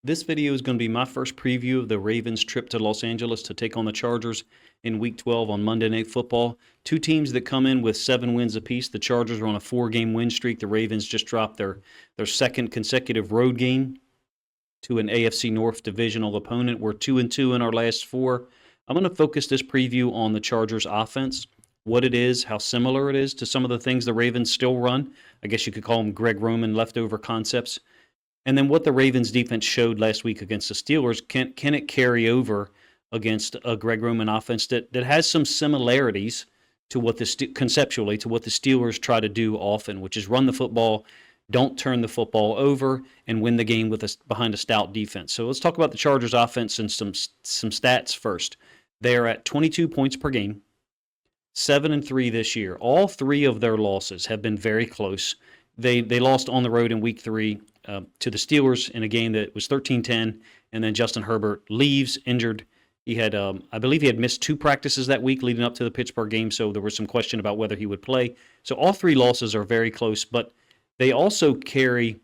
This video is going to be my first preview of the Ravens' trip to Los Angeles to take on the Chargers in Week 12 on Monday Night Football. Two teams that come in with 7 wins apiece. The Chargers are on a 4-game win streak. The Ravens just dropped their second consecutive road game to an AFC North divisional opponent. We're 2-2 in our last 4. I'm going to focus this preview on the Chargers' offense, what it is, how similar it is to some of the things the Ravens still run. I guess you could call them Greg Roman leftover concepts. And then what the Ravens defense showed last week against the Steelers, can it carry over against a Greg Roman offense that has some similarities to what conceptually to what the Steelers try to do often, which is run the football, don't turn the football over, and win the game behind a stout defense. So let's talk about the Chargers offense and some stats first. They are at 22 points per game, 7-3 this year. All 3 of their losses have been very close. They lost on the road in Week 3 to the Steelers in a game that was 13-10, and then Justin Herbert leaves injured. He had, I believe he had missed 2 practices that week leading up to the Pittsburgh game, so there was some question about whether he would play. So all 3 losses are very close, but they also carry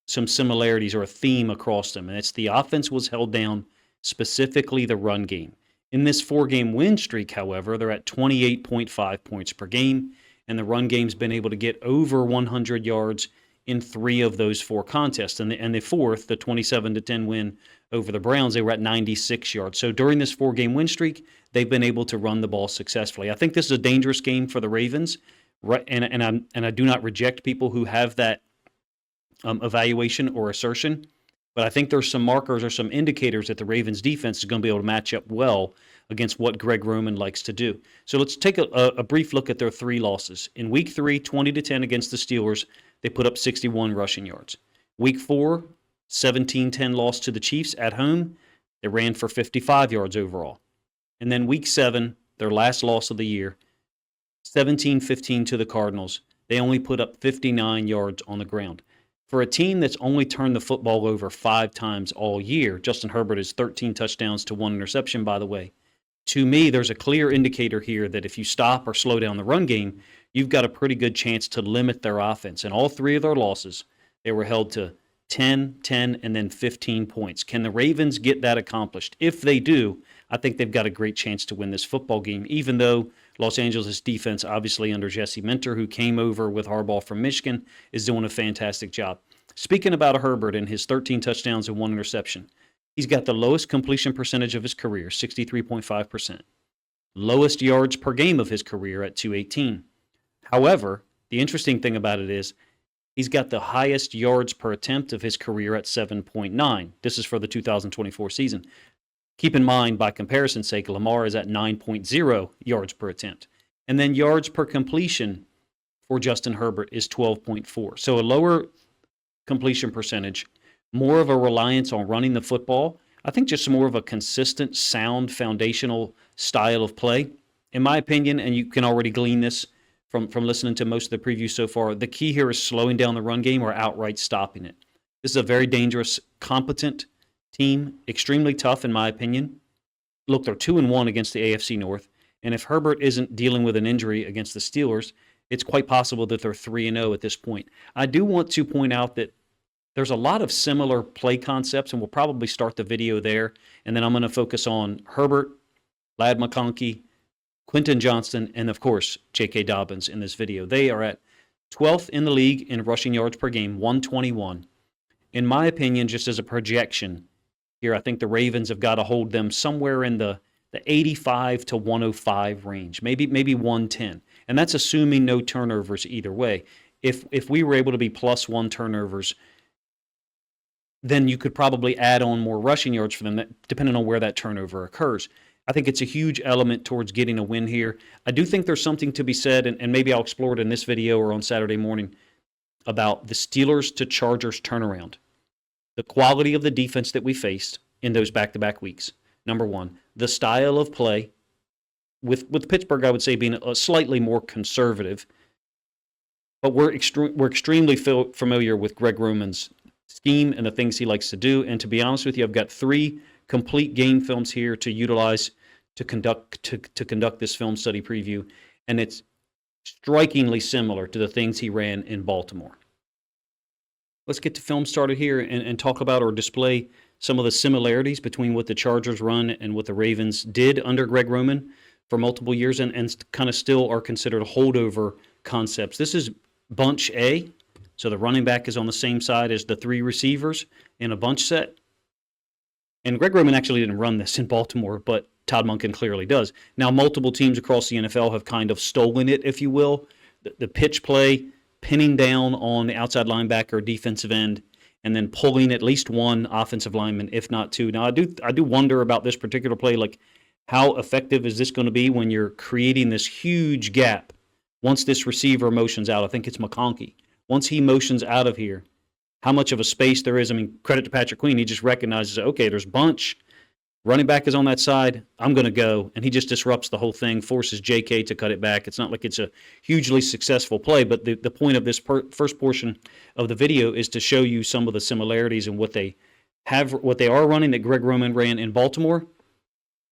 some similarities or a theme across them, and it's the offense was held down, specifically the run game. In this 4-game win streak, however, they're at 28.5 points per game, and the run game's been able to get over 100 yards in 3 of those 4 contests. And the fourth, the 27-10 win over the Browns, they were at 96 yards. So during this 4-game win streak, they've been able to run the ball successfully. I think this is a dangerous game for the Ravens, right? And I do not reject people who have that evaluation or assertion, but I think there's some markers or some indicators that the Ravens defense is going to be able to match up well against what Greg Roman likes to do. So let's take a brief look at their 3 losses. In Week 3, 20-10 against the Steelers, they put up 61 rushing yards. Week 4, 17-10 loss to the Chiefs at home. They ran for 55 yards overall. And then Week 7, their last loss of the year, 17-15 to the Cardinals. They only put up 59 yards on the ground. For a team that's only turned the football over 5 times all year, Justin Herbert is 13 touchdowns to 1 interception, by the way. To me, there's a clear indicator here that if you stop or slow down the run game, you've got a pretty good chance to limit their offense. And all 3 of their losses, they were held to 10, 10, and then 15 points. Can the Ravens get that accomplished? If they do, I think they've got a great chance to win this football game, even though Los Angeles defense, obviously under Jesse Minter, who came over with Harbaugh from Michigan, is doing a fantastic job. Speaking about Herbert and his 13 touchdowns and 1 interception, he's got the lowest completion percentage of his career, 63.5%. Lowest yards per game of his career at 218. However, the interesting thing about it is he's got the highest yards per attempt of his career at 7.9. This is for the 2024 season. Keep in mind, by comparison's sake, Lamar is at 9.0 yards per attempt. And then yards per completion for Justin Herbert is 12.4. So a lower completion percentage, more of a reliance on running the football. I think just more of a consistent, sound, foundational style of play. In my opinion, and you can already glean this from listening to most of the previews so far, the key here is slowing down the run game or outright stopping it. This is a very dangerous, competent team, extremely tough in my opinion. Look, they're 2-1 against the AFC North, and if Herbert isn't dealing with an injury against the Steelers, it's quite possible that they're 3-0 at this point. I do want to point out that there's a lot of similar play concepts, and we'll probably start the video there, and then I'm going to focus on Herbert, Ladd McConkey, Quentin Johnston, and of course, J.K. Dobbins in this video. They are at 12th in the league in rushing yards per game, 121. In my opinion, just as a projection here, I think the Ravens have got to hold them somewhere in the 85 to 105 range, maybe 110. And that's assuming no turnovers either way. If we were able to be +1 turnovers, then you could probably add on more rushing yards for them, depending on where that turnover occurs. I think it's a huge element towards getting a win here. I do think there's something to be said, and maybe I'll explore it in this video or on Saturday morning, about the Steelers to Chargers turnaround. The quality of the defense that we faced in those back-to-back weeks, number one. The style of play, with Pittsburgh, I would say, being slightly more conservative. But we're extremely familiar with Greg Roman's scheme and the things he likes to do. And to be honest with you, I've got 3 complete game films here to utilize to conduct this film study preview, and it's strikingly similar to the things he ran in Baltimore. Let's get the film started here and talk about or display some of the similarities between what the Chargers run and what the Ravens did under Greg Roman for multiple years, and kind of still are considered holdover concepts. This is bunch A, so the running back is on the same side as the three receivers in a bunch set. And Greg Roman actually didn't run this in Baltimore, but Todd Monken clearly does. Now, multiple teams across the NFL have kind of stolen it, if you will. The pitch play, pinning down on the outside linebacker or defensive end, and then pulling at least one offensive lineman, if not two. Now, I do wonder about this particular play, like how effective is this going to be when you're creating this huge gap once this receiver motions out? I think it's McConkey. Once he motions out of here, how much of a space there is. I mean, credit to Patrick Queen. He just recognizes, okay, there's bunch. Running back is on that side. I'm going to go. And he just disrupts the whole thing, forces JK to cut it back. It's not like it's a hugely successful play, but the point of this first portion of the video is to show you some of the similarities in what they are running that Greg Roman ran in Baltimore.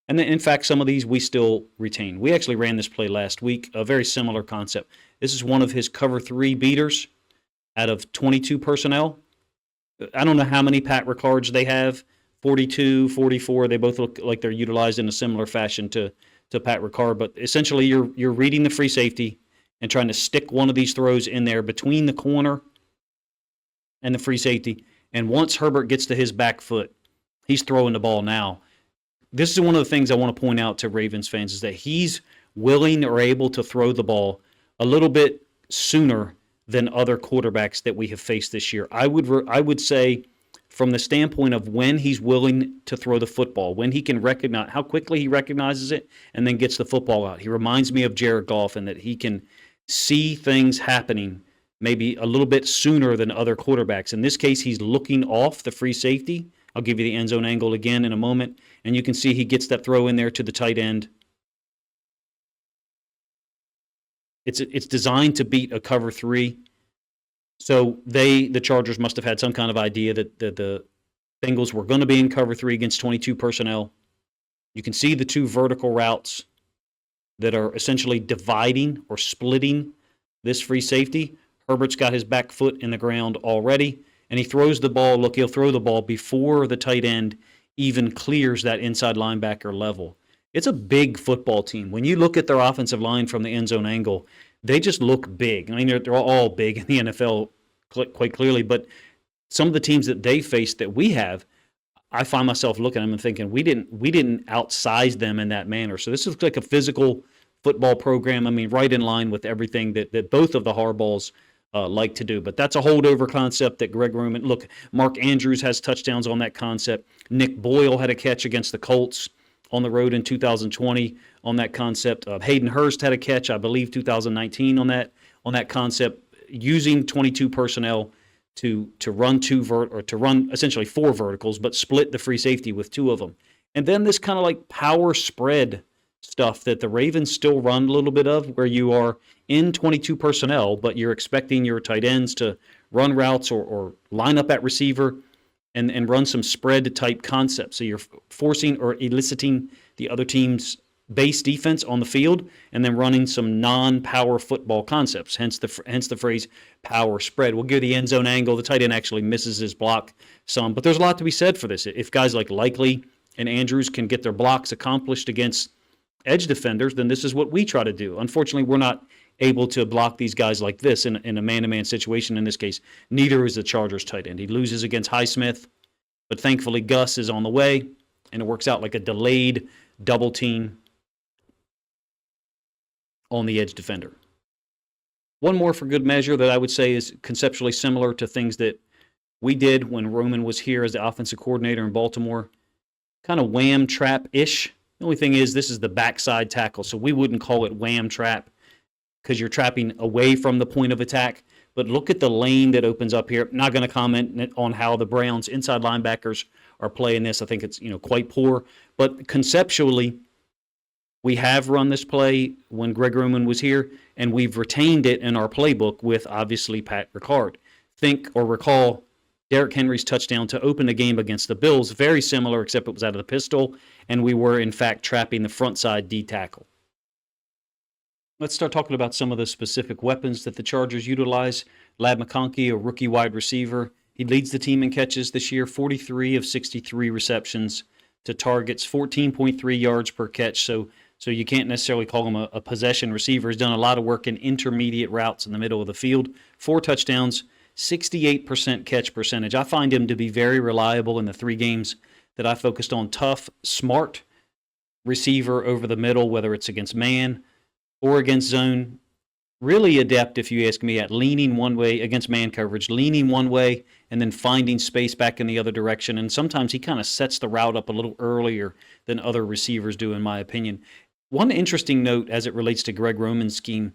And then, in fact, some of these we still retain. We actually ran this play last week, a very similar concept. This is one of his cover 3 beaters out of 22 personnel. I don't know how many Pat Ricards they have, 42, 44. They both look like they're utilized in a similar fashion to Pat Ricard. But essentially, you're reading the free safety and trying to stick one of these throws in there between the corner and the free safety. And once Herbert gets to his back foot, he's throwing the ball now. This is one of the things I want to point out to Ravens fans is that he's willing or able to throw the ball a little bit sooner than other quarterbacks that we have faced this year. I would say from the standpoint of when he's willing to throw the football, when he can recognize how quickly he recognizes it and then gets the football out. He reminds me of Jared Goff in that he can see things happening maybe a little bit sooner than other quarterbacks. In this case, he's looking off the free safety. I'll give you the end zone angle again in a moment. And you can see he gets that throw in there to the tight end. It's designed to beat a cover 3. So the Chargers must have had some kind of idea that the Bengals were going to be in cover 3 against 22 personnel. You can see the two vertical routes that are essentially dividing or splitting this free safety. Herbert's got his back foot in the ground already, and he throws the ball. Look, he'll throw the ball before the tight end even clears that inside linebacker level. It's a big football team. When you look at their offensive line from the end zone angle, they just look big. I mean, they're all big in the NFL quite clearly, but some of the teams that they face that we have, I find myself looking at them and thinking we didn't outsize them in that manner. So this is like a physical football program. I mean, right in line with everything that both of the Harbaughs like to do. But that's a holdover concept that Greg Roman, look, Mark Andrews has touchdowns on that concept. Nick Boyle had a catch against the Colts on the road in 2020 on that concept. Hayden Hurst had a catch, I believe, 2019 on that concept, using 22 personnel to run to run essentially 4 verticals, but split the free safety with 2 of them. And then this kind of like power spread stuff that the Ravens still run a little bit of, where you are in 22 personnel, but you're expecting your tight ends to run routes or line up at receiver and run some spread type concepts. So you're forcing or eliciting the other team's base defense on the field and then running some non-power football concepts, hence the phrase power spread. We'll give the end zone angle. The tight end actually misses his block some, but there's a lot to be said for this. If guys like Likely and Andrews can get their blocks accomplished against edge defenders, then this is what we try to do. Unfortunately, we're not able to block these guys like this in a man-to-man situation. In this case, neither is the Chargers tight end. He loses against Highsmith, but thankfully Gus is on the way, and it works out like a delayed double team on the edge defender. One more for good measure that I would say is conceptually similar to things that we did when Roman was here as the offensive coordinator in Baltimore. Kind of wham trap-ish. The only thing is this is the backside tackle, so we wouldn't call it wham trap because you're trapping away from the point of attack. But look at the lane that opens up here. I'm not going to comment on how the Browns inside linebackers are playing this. I think it's quite poor. But conceptually, we have run this play when Greg Roman was here, and we've retained it in our playbook with, obviously, Pat Ricard. Think or recall Derrick Henry's touchdown to open the game against the Bills. Very similar, except it was out of the pistol, and we were, in fact, trapping the front side D tackle. Let's start talking about some of the specific weapons that the Chargers utilize. Ladd McConkey, a rookie wide receiver, He leads the team in catches this year, 43 of 63 receptions to targets, 14.3 yards per catch. So you can't necessarily call him a possession receiver. He's done a lot of work in intermediate routes in the middle of the field. 4 touchdowns, 68% catch percentage. I find him to be very reliable in the 3 games that I focused on. Tough, smart receiver over the middle, whether it's against man or against zone. Really adept, if you ask me, at leaning one way against man coverage, leaning one way and then finding space back in the other direction. And sometimes he kind of sets the route up a little earlier than other receivers do, in my opinion. One interesting note as it relates to Greg Roman's scheme,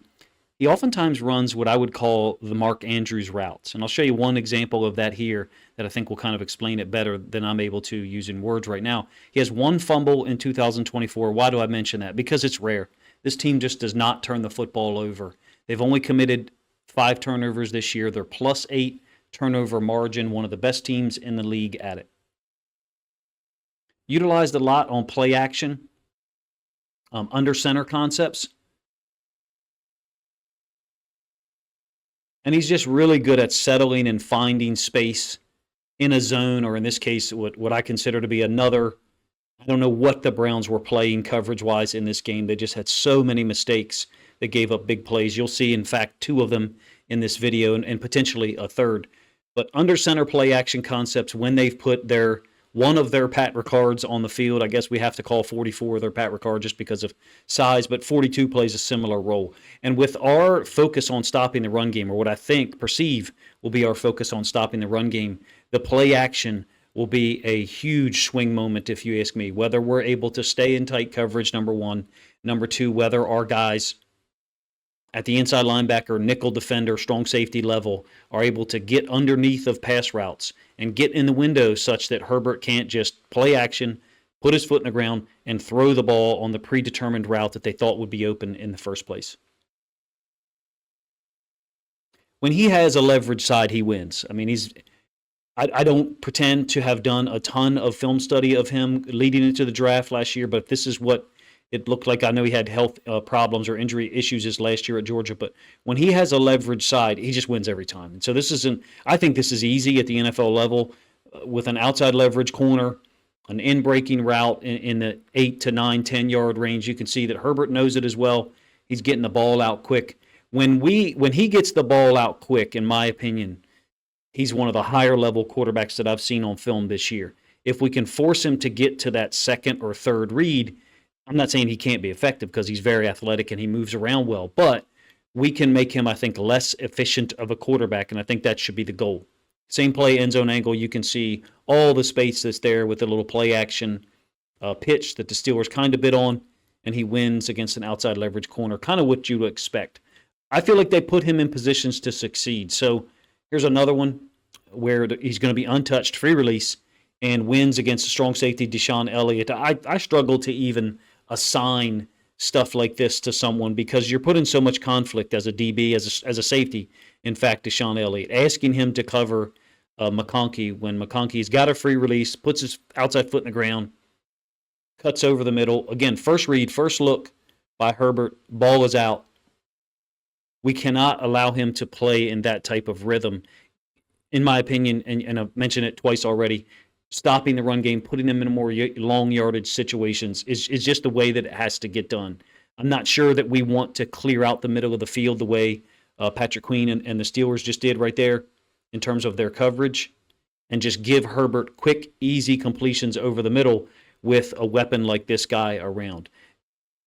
he oftentimes runs what I would call the Mark Andrews routes. And I'll show you one example of that here that I think will kind of explain it better than I'm able to using words right now. He has 1 fumble in 2024. Why do I mention that? Because it's rare. This team just does not turn the football over. They've only committed 5 turnovers this year. They're +8 turnover margin, one of the best teams in the league at it. Utilized a lot on play action, under center concepts. And he's just really good at settling and finding space in a zone, or in this case, what I consider to be another. I don't know what the Browns were playing coverage-wise in this game. They just had so many mistakes that gave up big plays. You'll see, in fact, 2 of them in this video and potentially a third. But under center play action concepts, when they've put one of their Pat Ricards on the field, I guess we have to call 44 their Pat Ricard just because of size, but 42 plays a similar role. And with our focus on stopping the run game, or what I perceive will be our focus on stopping the run game, the play action will be a huge swing moment, if you ask me, whether we're able to stay in tight coverage, number 1. Number 2, whether our guys at the inside linebacker, nickel defender, strong safety level are able to get underneath of pass routes and get in the window such that Herbert can't just play action, put his foot in the ground, and throw the ball on the predetermined route that they thought would be open in the first place. When he has a leverage side, he wins. I mean, I don't pretend to have done a ton of film study of him leading into the draft last year, but this is what it looked like. I know he had health problems or injury issues his last year at Georgia, but when he has a leverage side, he just wins every time. And so I think this is easy at the NFL level with an outside leverage corner, an in-breaking route in the 8 to 9, 10-yard range. You can see that Herbert knows it as well. He's getting the ball out quick. When he gets the ball out quick, in my opinion, he's one of the higher level quarterbacks that I've seen on film this year. If we can force him to get to that second or third read, I'm not saying he can't be effective because he's very athletic and he moves around well, but we can make him, I think, less efficient of a quarterback, and I think that should be the goal. Same play, end zone angle, you can see all the space that's there with the little play action pitch that the Steelers kind of bid on, and he wins against an outside leverage corner, kind of what you would expect. I feel like they put him in positions to succeed. So here's another one where he's going to be untouched, free release, and wins against a strong safety, Deshaun Elliott. I struggle to even assign stuff like this to someone because you're putting so much conflict as a DB, as a safety. In fact, Deshaun Elliott, asking him to cover McConkey when McConkey's got a free release, puts his outside foot in the ground, cuts over the middle. Again, first read, first look by Herbert, ball is out. We cannot allow him to play in that type of rhythm. In my opinion, and I've mentioned it twice already, stopping the run game, putting them in more long yardage situations is just the way that it has to get done. I'm not sure that we want to clear out the middle of the field the way Patrick Queen and the Steelers just did right there in terms of their coverage, and just give Herbert quick, easy completions over the middle with a weapon like this guy around.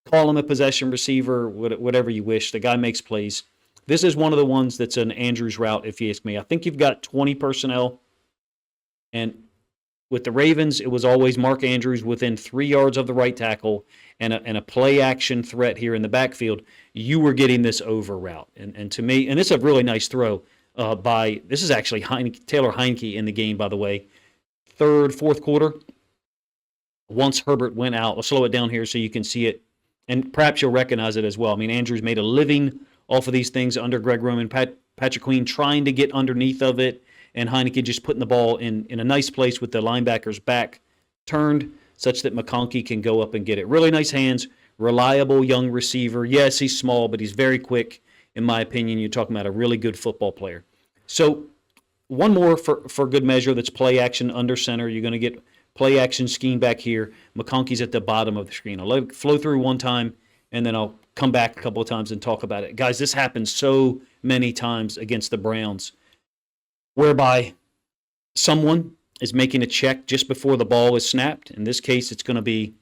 Call him a possession receiver, whatever you wish. The guy makes plays. This is one of the ones that's an Andrews route, if you ask me. I think you've got 20 personnel, and with the Ravens, it was always Mark Andrews within 3 yards of the right tackle and a play-action threat here in the backfield. You were getting this over route. And to me, and this is a really nice throw this is actually Taylor Heineke in the game, by the way. Fourth quarter, once Herbert went out, I'll slow it down here so you can see it, and perhaps you'll recognize it as well. I mean, Andrews made a living off of these things under Greg Roman. Patrick Queen trying to get underneath of it, and Heineke just putting the ball in a nice place with the linebacker's back turned such that McConkey can go up and get it. Really nice hands, reliable young receiver. Yes, he's small, but he's very quick, in my opinion. You're talking about a really good football player. So one more for good measure that's play action under center. You're going to get play action scheme back here. McConkey's at the bottom of the screen. I'll let it flow through one time, and then I'll come back a couple of times and talk about it. Guys, this happens so many times against the Browns, whereby someone is making a check just before the ball is snapped. In this case, it's going to be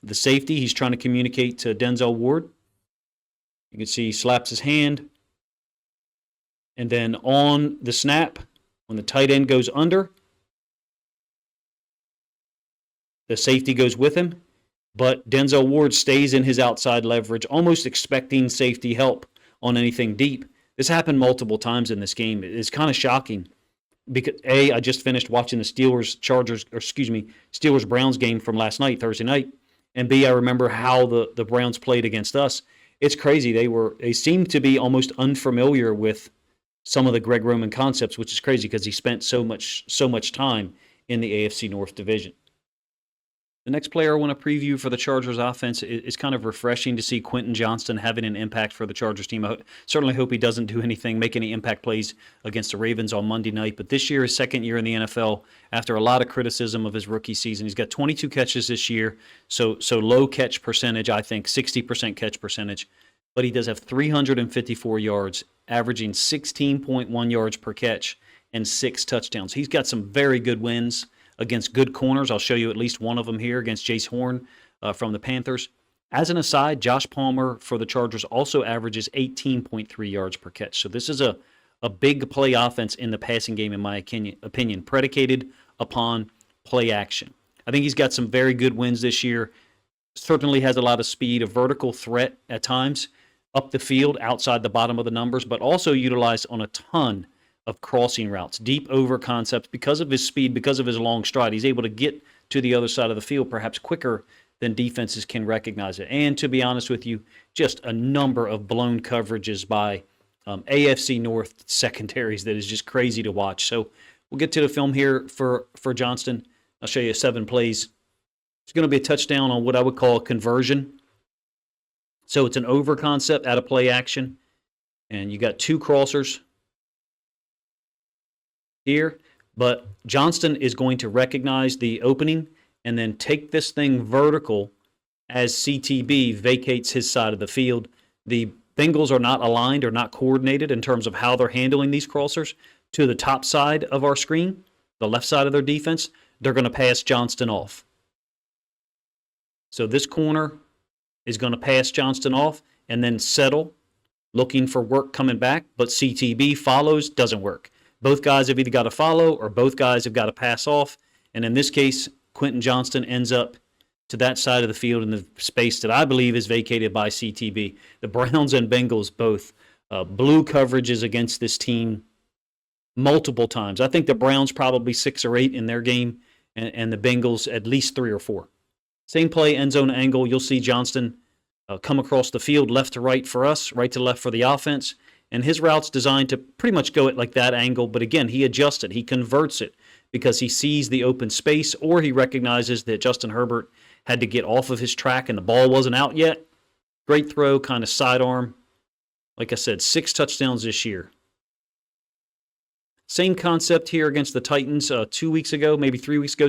the safety. He's trying to communicate to Denzel Ward. You can see he slaps his hand. And then on the snap, when the tight end goes under, the safety goes with him. But Denzel Ward stays in his outside leverage, almost expecting safety help on anything deep. This happened multiple times in this game. It's kind of shocking because A, I just finished watching the Steelers-Browns game from last night, Thursday night, and B, I remember how the Browns played against us. It's crazy. They seemed to be almost unfamiliar with some of the Greg Roman concepts, which is crazy because he spent so much time in the AFC North division. The next player I want to preview for the Chargers offense is kind of refreshing to see Quentin Johnston having an impact for the Chargers team. I certainly hope he doesn't do anything, make any impact plays against the Ravens on Monday night. But this year, his second year in the NFL, after a lot of criticism of his rookie season, he's got 22 catches this year, so low catch percentage, I think, 60% catch percentage. But he does have 354 yards, averaging 16.1 yards per catch and 6 touchdowns. He's got some very good wins against good corners. I'll show you at least one of them here against Jace Horn from the Panthers. As an aside, Josh Palmer for the Chargers also averages 18.3 yards per catch. So this is a big play offense in the passing game, in my opinion, predicated upon play action. I think he's got some very good wins this year. Certainly has a lot of speed, a vertical threat at times, up the field, outside the bottom of the numbers, but also utilized on a ton of crossing routes, deep over concepts. Because of his speed, because of his long stride, he's able to get to the other side of the field perhaps quicker than defenses can recognize it. And to be honest with you, just a number of blown coverages by AFC North secondaries that is just crazy to watch. So we'll get to the film here for Johnston. I'll show you 7 plays. It's going to be a touchdown on what I would call a conversion. So it's an over concept out of play action. And you got 2 crossers here, but Johnston is going to recognize the opening and then take this thing vertical as CTB vacates his side of the field. The Bengals are not aligned or not coordinated in terms of how they're handling these crossers to the top side of our screen, the left side of their defense. They're going to pass Johnston off. So this corner is going to pass Johnston off and then settle, looking for work coming back, but CTB follows, doesn't work. Both guys have either got to follow or both guys have got to pass off. And in this case, Quentin Johnston ends up to that side of the field in the space that I believe is vacated by CTB. The Browns and Bengals both blew coverages against this team multiple times. I think the Browns probably 6 or 8 in their game, and the Bengals at least 3 or 4. Same play, end zone angle. You'll see Johnston come across the field left to right for us, right to left for the offense. And his route's designed to pretty much go at like that angle. But again, he adjusts it. He converts it because he sees the open space, or he recognizes that Justin Herbert had to get off of his track and the ball wasn't out yet. Great throw, kind of sidearm. Like I said, 6 touchdowns this year. Same concept here against the Titans 2 weeks ago, maybe 3 weeks ago,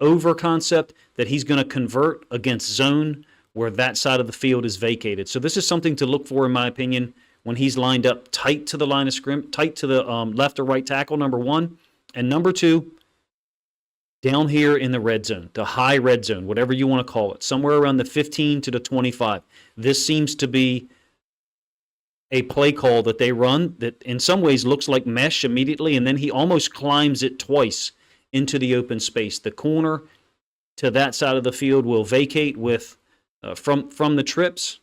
over concept that he's going to convert against zone where that side of the field is vacated. So this is something to look for, in my opinion, when he's lined up tight to the line of scrimmage, tight to the left or right tackle, number 1. And number 2, down here in the red zone, the high red zone, whatever you want to call it, somewhere around the 15 to the 25. This seems to be a play call that they run that in some ways looks like mesh immediately, and then he almost climbs it twice into the open space. The corner to that side of the field will vacate with from the trips.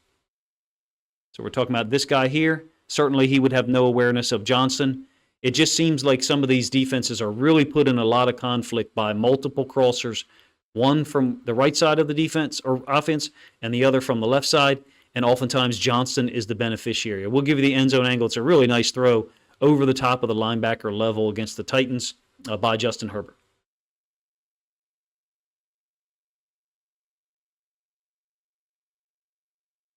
So we're talking about this guy here. Certainly he would have no awareness of Johnston. It just seems like some of these defenses are really put in a lot of conflict by multiple crossers, one from the right side of the defense or offense and the other from the left side, and oftentimes Johnston is the beneficiary. We'll give you the end zone angle. It's a really nice throw over the top of the linebacker level against the Titans by Justin Herbert.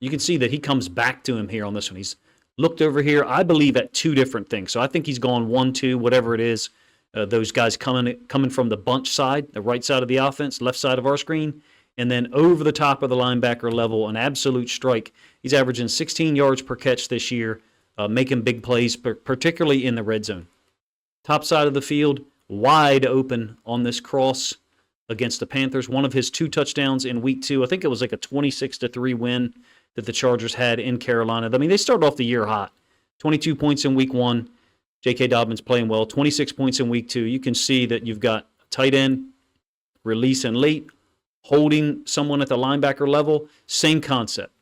You can see that he comes back to him here on this one. He's Looked over here, I believe, at two different things. So I think he's gone 1-2, whatever it is. Those guys coming from the bunch side, the right side of the offense, left side of our screen, and then over the top of the linebacker level, an absolute strike. He's averaging 16 yards per catch this year, making big plays, particularly in the red zone. Top side of the field, wide open on this cross against the Panthers. One of his 2 touchdowns in week 2. I think it was like a 26-3 win that the Chargers had in Carolina. I mean, they started off the year hot. 22 points in week 1. J.K. Dobbins playing well. 26 points in week 2. You can see that you've got tight end, release and late, holding someone at the linebacker level. Same concept.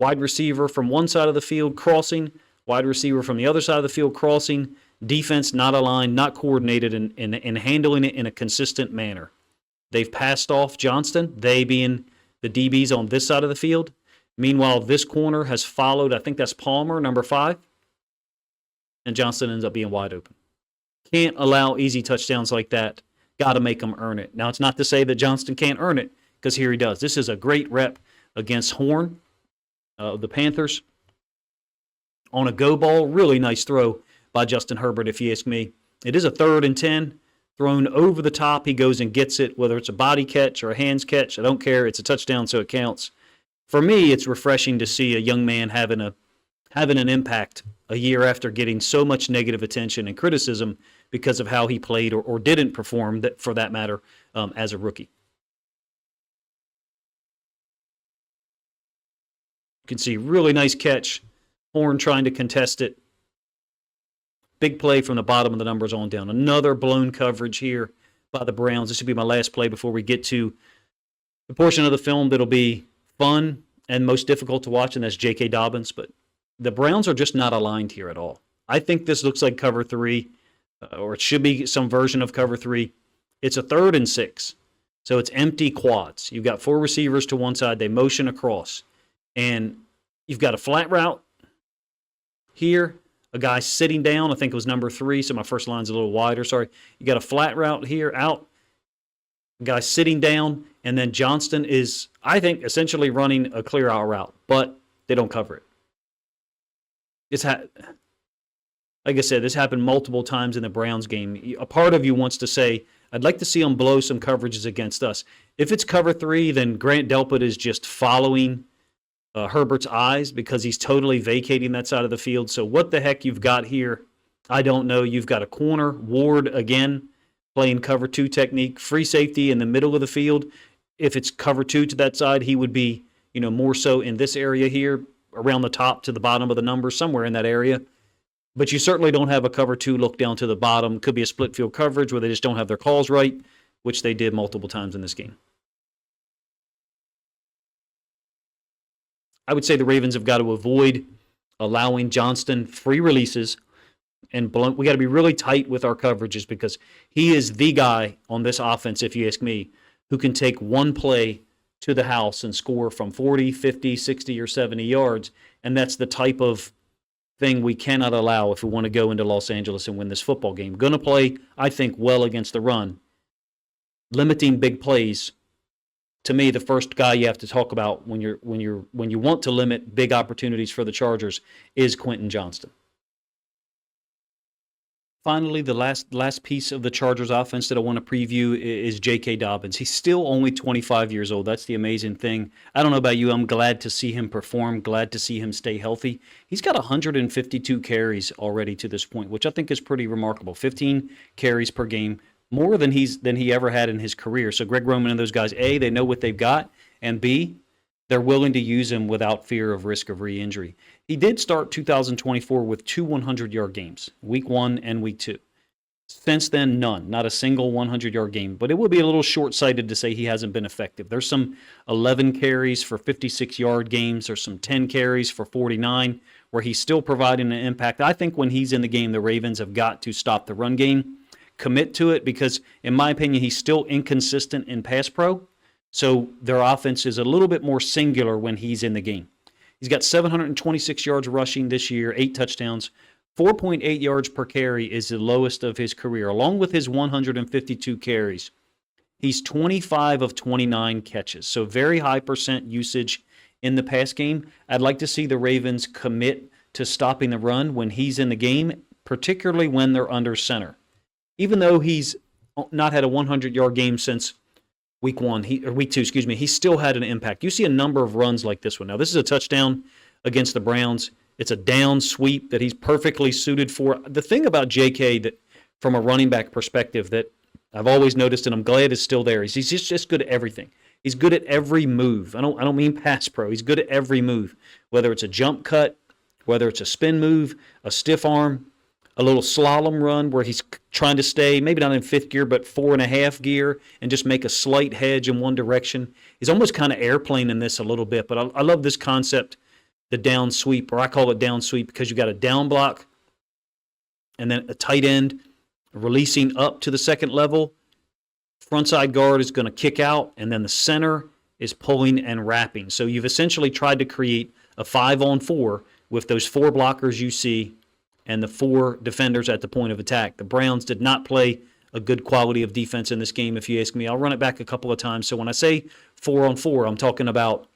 Wide receiver from one side of the field crossing. Wide receiver from the other side of the field crossing. Defense not aligned, not coordinated, and handling it in a consistent manner. They've passed off Johnston, they being the DBs on this side of the field. Meanwhile, this corner has followed, I think that's Palmer, number 5. And Johnston ends up being wide open. Can't allow easy touchdowns like that. Got to make them earn it. Now, it's not to say that Johnston can't earn it, because here he does. This is a great rep against Horn, the Panthers. On a go ball, really nice throw by Justin Herbert, if you ask me. It is a 3rd and 10, thrown over the top. He goes and gets it, whether it's a body catch or a hands catch. I don't care. It's a touchdown, so it counts. For me, it's refreshing to see a young man having an impact a year after getting so much negative attention and criticism because of how he played or didn't perform, for that matter, as a rookie. You can see really nice catch. Horn trying to contest it. Big play from the bottom of the numbers on down. Another blown coverage here by the Browns. This will be my last play before we get to the portion of the film that'll be fun and most difficult to watch, and that's J.K. Dobbins. But the Browns are just not aligned here at all. I think this looks like cover 3, or it should be some version of cover 3. It's a 3rd and 6, so it's empty quads. You've got 4 receivers to one side. They motion across, and you've got a flat route here. A guy sitting down, I think it was number 3, so my first line's a little wider, sorry. You got a flat route here, out. A guy sitting down, and then Johnston is, I think, essentially running a clear out route, but they don't cover it. Like I said, this happened multiple times in the Browns game. A part of you wants to say, I'd like to see them blow some coverages against us. If it's cover 3, then Grant Delpit is just following Herbert's eyes because he's totally vacating that side of the field. So what the heck you've got here, I don't know. You've got a corner, Ward again, playing cover 2 technique, free safety in the middle of the field. If it's cover 2 to that side, he would be, more so in this area here, around the top to the bottom of the numbers, somewhere in that area. But you certainly don't have a cover 2 look down to the bottom. Could be a split field coverage where they just don't have their calls right, which they did multiple times in this game. I would say the Ravens have got to avoid allowing Johnston free releases, and we got to be really tight with our coverages because he is the guy on this offense, if you ask me, who can take one play to the house and score from 40, 50, 60, or 70 yards, and that's the type of thing we cannot allow if we want to go into Los Angeles and win this football game. Going to play, I think, well against the run, limiting big plays. To me, the first guy you have to talk about when you want to limit big opportunities for the Chargers is Quentin Johnston. Finally, the last piece of the Chargers offense that I want to preview is J.K. Dobbins. He's still only 25 years old. That's the amazing thing. I don't know about you. I'm glad to see him perform, glad to see him stay healthy. He's got 152 carries already to this point, which I think is pretty remarkable. 15 carries per game, more than he ever had in his career. So Greg Roman and those guys, A, they know what they've got, and B, they're willing to use him without fear of risk of re-injury. He did start 2024 with 2 100-yard games, week 1 and week 2. Since then, none, not a single 100-yard game. But it would be a little short-sighted to say he hasn't been effective. There's some 11 carries for 56-yard games. There's some 10 carries for 49 where he's still providing an impact. I think when he's in the game, the Ravens have got to stop the run game, commit to it, because in my opinion, he's still inconsistent in pass pro. So their offense is a little bit more singular when he's in the game. He's got 726 yards rushing this year, 8 touchdowns. 4.8 yards per carry is the lowest of his career, along with his 152 carries. He's 25 of 29 catches, so very high percent usage in the pass game. I'd like to see the Ravens commit to stopping the run when he's in the game, particularly when they're under center. Even though he's not had a 100-yard game since week 2, he still had an impact. You see a number of runs like this one. Now, this is a touchdown against the Browns. It's a down sweep that he's perfectly suited for. The thing about J.K. that, from a running back perspective, that I've always noticed, and I'm glad is still there, is he's just good at everything. He's good at every move. I don't mean pass pro. He's good at every move, whether it's a jump cut, whether it's a spin move, a stiff arm, a little slalom run where he's trying to stay, maybe not in fifth gear, but 4.5 gear and just make a slight hedge in one direction. He's almost kind of airplaning this a little bit, but I love this concept, the down sweep, or I call it down sweep because you got a down block and then a tight end releasing up to the second level. Frontside guard is going to kick out, and then the center is pulling and wrapping. So you've essentially tried to create a 5-on-4 with those 4 blockers you see and the 4 defenders at the point of attack. The Browns did not play a good quality of defense in this game, if you ask me. I'll run it back a couple of times. So when I say 4-on-4, I'm talking about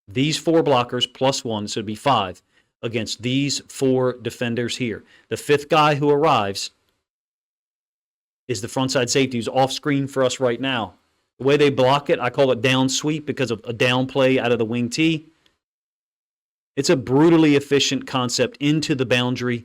these 4 blockers plus 1, so it'd be 5, against these 4 defenders here. The 5th guy who arrives is the frontside safety who's off screen for us right now. The way they block it, I call it down sweep because of a down play out of the wing T. It's a brutally efficient concept into the boundary.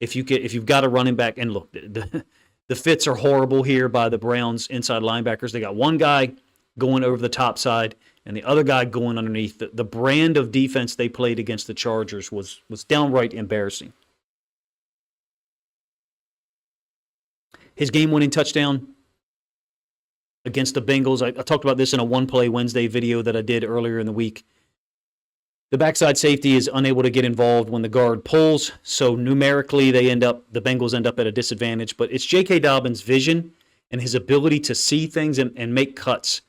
If you've got a running back, and look, the fits are horrible here by the Browns inside linebackers. They got one guy going over the top side and the other guy going underneath. The brand of defense they played against the Chargers was downright embarrassing. His game-winning touchdown against the Bengals, I talked about this in a One-Play Wednesday video that I did earlier in the week. The backside safety is unable to get involved when the guard pulls, so numerically the Bengals end up at a disadvantage. But it's J.K. Dobbins' vision and his ability to see things and make cuts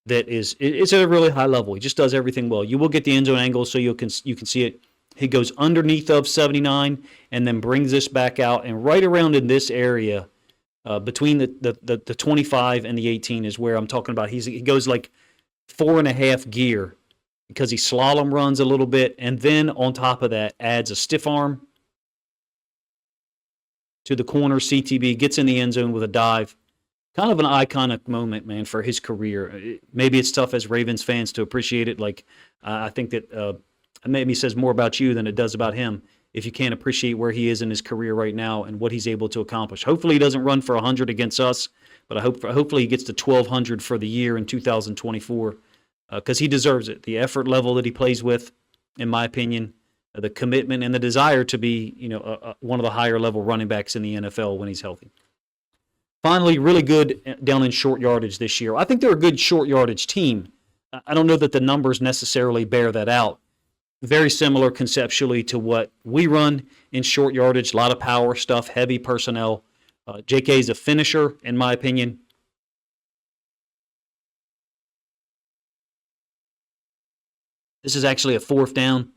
that it's at a really high level. He just does everything well. You will get the end zone angle so you can see it. He goes underneath of 79 and then brings this back out, and right around in this area, between the 25 and the 18 is where I'm talking about. He goes like 4.5 gear because he slalom runs a little bit, and then on top of that adds a stiff arm to the corner CTB, gets in the end zone with a dive. Kind of an iconic moment, man, for his career. Maybe it's tough as Ravens fans to appreciate it. Like, I think that it maybe says more about you than it does about him if you can't appreciate where he is in his career right now and what he's able to accomplish. Hopefully he doesn't run for 100 against us, but hopefully he gets to 1,200 for the year in 2024 because he deserves it. The effort level that he plays with, in my opinion, the commitment and the desire to be, one of the higher level running backs in the NFL when he's healthy. Finally, really good down in short yardage this year. I think they're a good short yardage team. I don't know that the numbers necessarily bear that out. Very similar conceptually to what we run in short yardage, a lot of power stuff, heavy personnel. JK is a finisher, in my opinion. This is actually a 4th down,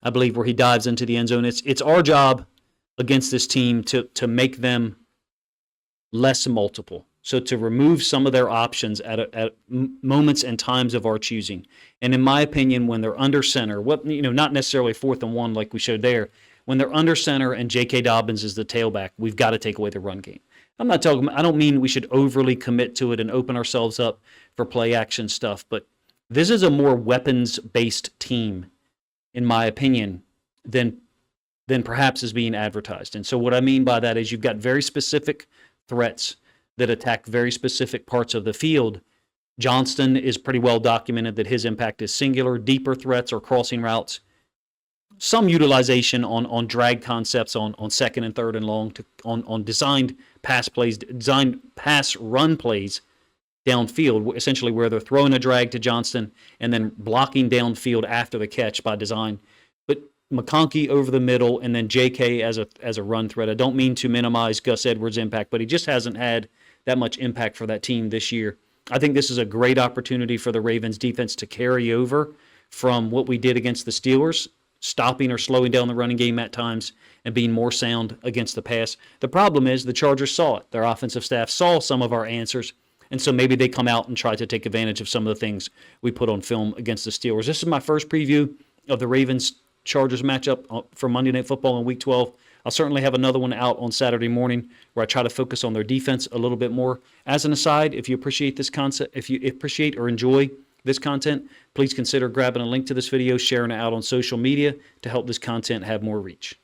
I believe, where he dives into the end zone. It's our job against this team to make them less multiple. So to remove some of their options at moments and times of our choosing. And in my opinion, when they're under center, not necessarily 4th and 1 like we showed there, when they're under center and J.K. Dobbins is the tailback, we've got to take away the run game. I don't mean we should overly commit to it and open ourselves up for play action stuff, but this is a more weapons-based team, in my opinion, than perhaps is being advertised. And so what I mean by that is you've got very specific threats that attack very specific parts of the field. Johnston is pretty well documented that his impact is singular. Deeper threats or crossing routes. Some utilization on drag concepts on 2nd and 3rd and long, on designed pass plays, designed pass run plays downfield, essentially where they're throwing a drag to Johnston and then blocking downfield after the catch by design. But McConkey over the middle, and then J.K. as a run threat. I don't mean to minimize Gus Edwards' impact, but he just hasn't had that much impact for that team this year. I think this is a great opportunity for the Ravens defense to carry over from what we did against the Steelers, stopping or slowing down the running game at times and being more sound against the pass. The problem is the Chargers saw it. Their offensive staff saw some of our answers, And so maybe they come out and try to take advantage of some of the things we put on film against the Steelers. This is my first preview of the Ravens-Chargers matchup for Monday Night Football in Week 12. I'll certainly have another one out on Saturday morning where I try to focus on their defense a little bit more. As an aside, if you appreciate this concept, if you appreciate or enjoy this content, please consider grabbing a link to this video, sharing it out on social media to help this content have more reach.